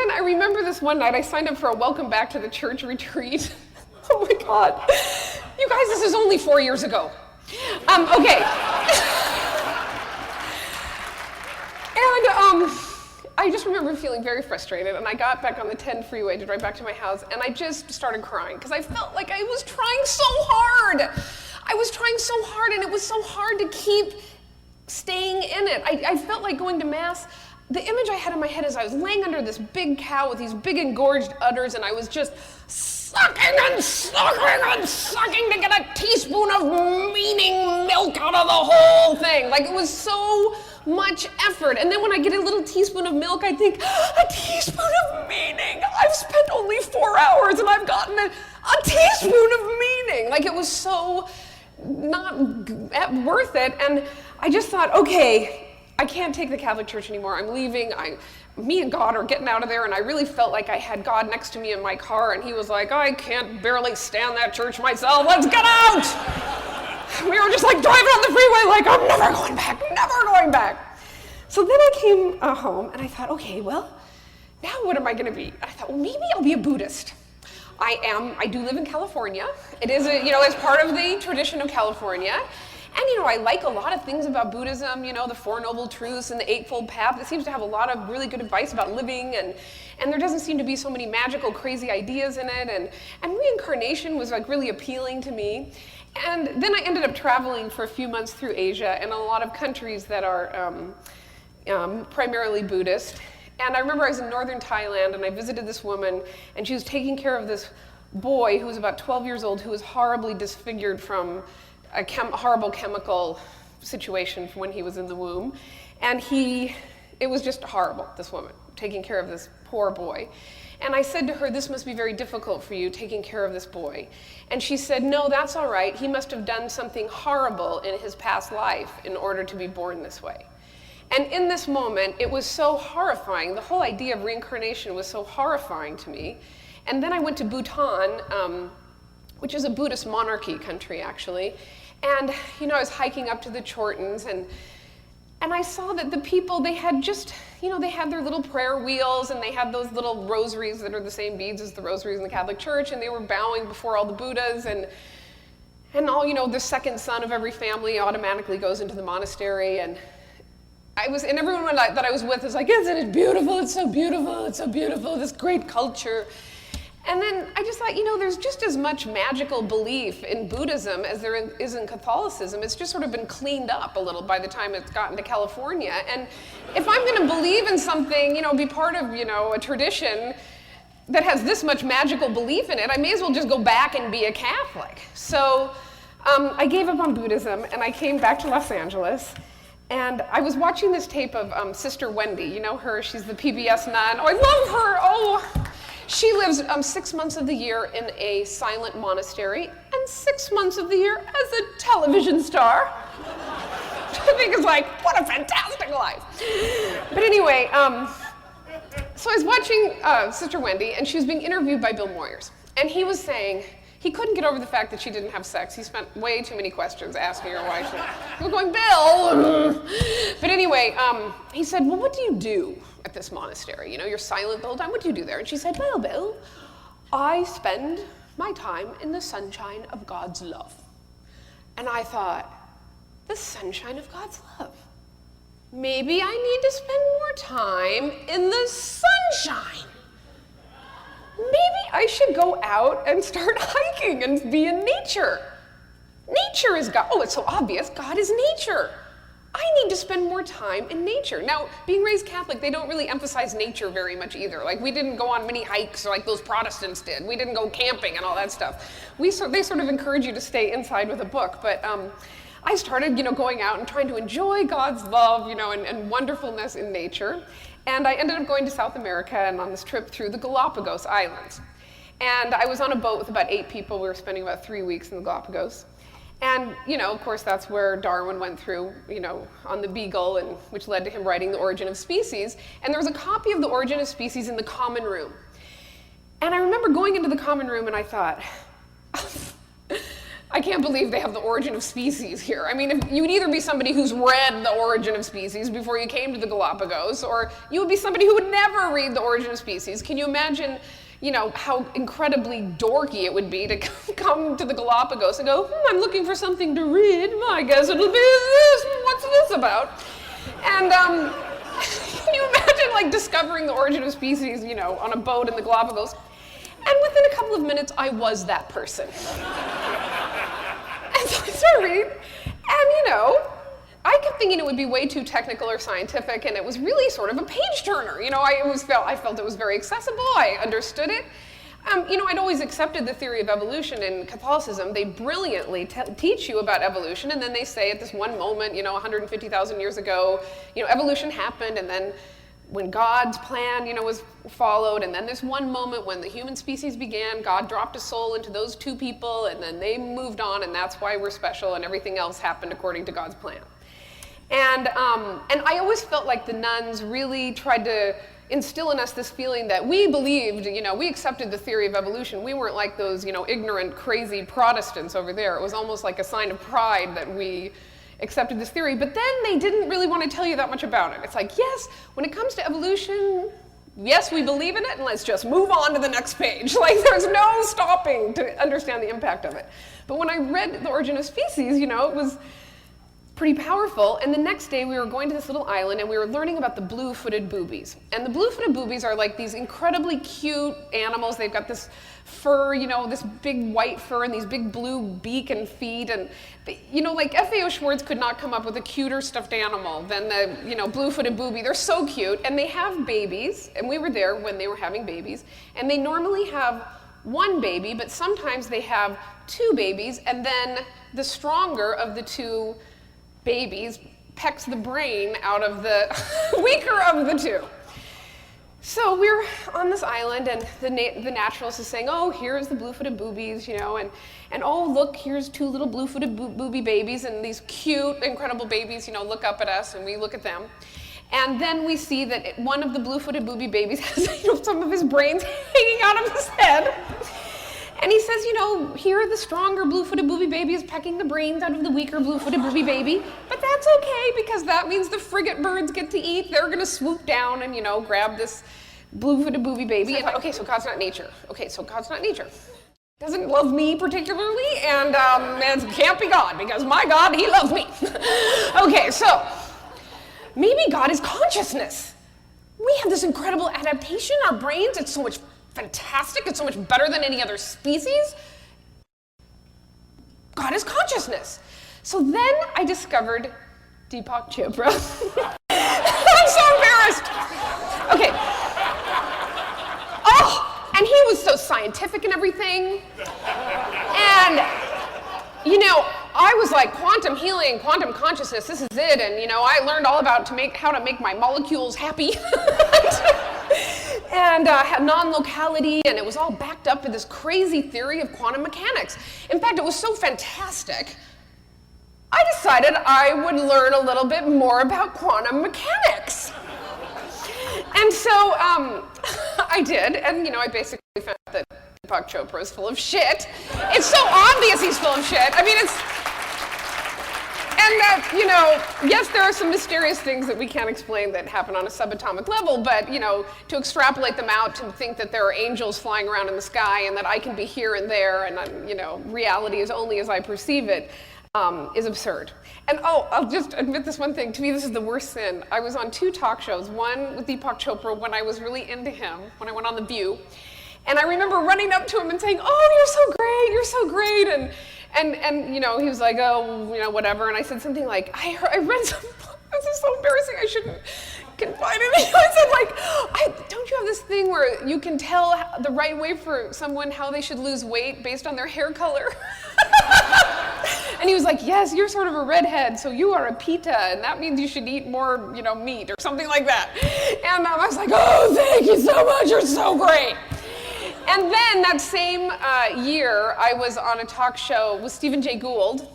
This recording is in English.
then I remember this one night I signed up for a welcome back to the church retreat. Oh my God. You guys, this is only 4 years ago. Okay. And I just remember feeling very frustrated, and I got back on the 10 freeway to drive back to my house, and I just started crying because I felt like I was trying so hard. I was trying so hard, and it was so hard to keep staying in it. I felt like going to Mass. The image I had in my head is I was laying under this big cow with these big engorged udders, and I was just sucking and sucking and sucking to get a teaspoon of meaning milk out of the whole thing. Like, it was so much effort. And then when I get a little teaspoon of milk, I think, a teaspoon of meaning. I've spent only 4 hours and I've gotten a teaspoon of meaning. Like, it was so not worth it. And I just thought, okay, I can't take the Catholic Church anymore. I'm leaving. Me and God are getting out of there. And I really felt like I had God next to me in my car. And he was like, I can't barely stand that church myself. Let's get out. We were just like driving on the freeway like, I'm never going back, never going back. So then I came home and I thought, okay, well, now what am I going to be? I thought, well, maybe I'll be a Buddhist. I do live in California. It is, it's part of the tradition of California. And, I like a lot of things about Buddhism, the Four Noble Truths and the Eightfold Path. It seems to have a lot of really good advice about living, and there doesn't seem to be so many magical, crazy ideas in it, and reincarnation was like really appealing to me. And then I ended up traveling for a few months through Asia and a lot of countries that are primarily Buddhist. And I remember I was in northern Thailand and I visited this woman, and she was taking care of this boy who was about 12 years old who was horribly disfigured from a horrible chemical situation from when he was in the womb. And it was just horrible, this woman, taking care of this poor boy. And I said to her, this must be very difficult for you, taking care of this boy. And she said, no, that's all right. He must have done something horrible in his past life in order to be born this way. And in this moment, it was so horrifying. The whole idea of reincarnation was so horrifying to me. And then I went to Bhutan, which is a Buddhist monarchy country, actually. And, I was hiking up to the Chortens, and I saw that the people, they had just, they had their little prayer wheels, and they had those little rosaries that are the same beads as the rosaries in the Catholic Church, and they were bowing before all the Buddhas, and all, the second son of every family automatically goes into the monastery, and everyone that I was with was like, isn't it beautiful? It's so beautiful, it's so beautiful, this great culture. And then I just thought, there's just as much magical belief in Buddhism as there is in Catholicism. It's just sort of been cleaned up a little by the time it's gotten to California. And if I'm going to believe in something, be part of, a tradition that has this much magical belief in it, I may as well just go back and be a Catholic. So I gave up on Buddhism and I came back to Los Angeles. And I was watching this tape of Sister Wendy. You know her? She's the PBS nun. Oh, I love her. Oh. She lives 6 months of the year in a silent monastery and 6 months of the year as a television star. Which I think is like, what a fantastic life. But anyway, so I was watching Sister Wendy, and she was being interviewed by Bill Moyers. And he was saying he couldn't get over the fact that she didn't have sex. He spent way too many questions asking her why she was going, Bill! But anyway, he said, well, what do you do at this monastery? You're silent the whole time. What do you do there? And she said, well, Bill, I spend my time in the sunshine of God's love. And I thought, the sunshine of God's love? Maybe I need to spend more time in the sunshine. Maybe I should go out and start hiking and be in nature. Nature is God. Oh, it's so obvious. God is nature. I need to spend more time in nature. Now, being raised Catholic, they don't really emphasize nature very much either. Like, we didn't go on many hikes like those Protestants did. We didn't go camping and all that stuff. They sort of encourage you to stay inside with a book. But I started, going out and trying to enjoy God's love, and wonderfulness in nature. And I ended up going to South America and on this trip through the Galapagos Islands. And I was on a boat with about 8 people. We were spending about 3 weeks in the Galapagos. And, of course, that's where Darwin went through, on the Beagle, and which led to him writing The Origin of Species. And there was a copy of The Origin of Species in the common room. And I remember going into the common room and I thought, I can't believe they have the origin of species here. I mean, if you would either be somebody who's read the origin of species before you came to the Galapagos, or you would be somebody who would never read the origin of species. Can you imagine, how incredibly dorky it would be to come to the Galapagos and go, I'm looking for something to read. I guess it'll be this. What's this about? And can you imagine discovering the origin of species, on a boat in the Galapagos? And within a couple of minutes, I was that person. And so I started reading, and I kept thinking it would be way too technical or scientific, and it was really sort of a page turner. I felt it was very accessible. I understood it. I'd always accepted the theory of evolution in Catholicism. They brilliantly teach you about evolution, and then they say at this one moment, 150,000 years ago, evolution happened, and then when God's plan, was followed, and then this one moment when the human species began, God dropped a soul into those two people, and then they moved on, and that's why we're special, and everything else happened according to God's plan. And I always felt like the nuns really tried to instill in us this feeling that we believed, we accepted the theory of evolution. We weren't like those, ignorant, crazy Protestants over there. It was almost like a sign of pride that we accepted this theory, but then they didn't really want to tell you that much about it. It's like, yes, when it comes to evolution, yes, we believe in it, and let's just move on to the next page. There's no stopping to understand the impact of it. But when I read The Origin of Species, it was pretty powerful, and the next day we were going to this little island, and we were learning about the blue-footed boobies. And the blue-footed boobies are these incredibly cute animals. They've got this fur, this big white fur and these big blue beak and feet, and F.A.O. Schwartz could not come up with a cuter stuffed animal than the, blue-footed booby. They're so cute, and they have babies, and we were there when they were having babies, and they normally have one baby, but sometimes they have two babies, and then the stronger of the two babies pecks the brain out of the weaker of the two. So we're on this island, and the naturalist is saying, oh, here's the blue-footed boobies, and oh, look, here's two little blue-footed booby babies, and these cute, incredible babies, look up at us, and we look at them. And then we see that one of the blue-footed booby babies has some of his brains hanging out of his head. And he says, here the stronger blue-footed booby baby is pecking the brains out of the weaker blue-footed booby baby, but that's okay because that means the frigate birds get to eat. They're going to swoop down and, grab this blue-footed booby baby. And, okay, so God's not nature. Okay, so God's not nature. Doesn't love me particularly, and it can't be God because my God, he loves me. Okay, so maybe God is consciousness. We have this incredible adaptation. Our brains, it's so much fantastic. It's so much better than any other species. God is consciousness. So then I discovered Deepak Chopra. I'm so embarrassed. Okay. Oh, and he was so scientific and everything. And, I was like, quantum healing, quantum consciousness, this is it. And, I learned all about how to make my molecules happy. And had non-locality, and it was all backed up with this crazy theory of quantum mechanics. In fact, it was so fantastic, I decided I would learn a little bit more about quantum mechanics. And so I did, and I basically found that Deepak Chopra is full of shit. It's so obvious he's full of shit. I mean, and that, yes, there are some mysterious things that we can't explain that happen on a subatomic level, but, to extrapolate them out to think that there are angels flying around in the sky and that I can be here and there and, reality is only as I perceive it, is absurd. And, I'll just admit this one thing. To me, this is the worst sin. I was on 2 talk shows, one with Deepak Chopra when I was really into him, when I went on The View. And I remember running up to him and saying, oh, you're so great, and he was like, oh, whatever. And I said something like, I read some book. This is so embarrassing. I shouldn't confide in you. I said, don't you have this thing where you can tell the right way for someone how they should lose weight based on their hair color? And he was like, yes, you're sort of a redhead, so you are a pita, and that means you should eat more, meat or something like that. And I was like, oh, thank you so much. You're so great. And then that same year, I was on a talk show with Stephen Jay Gould.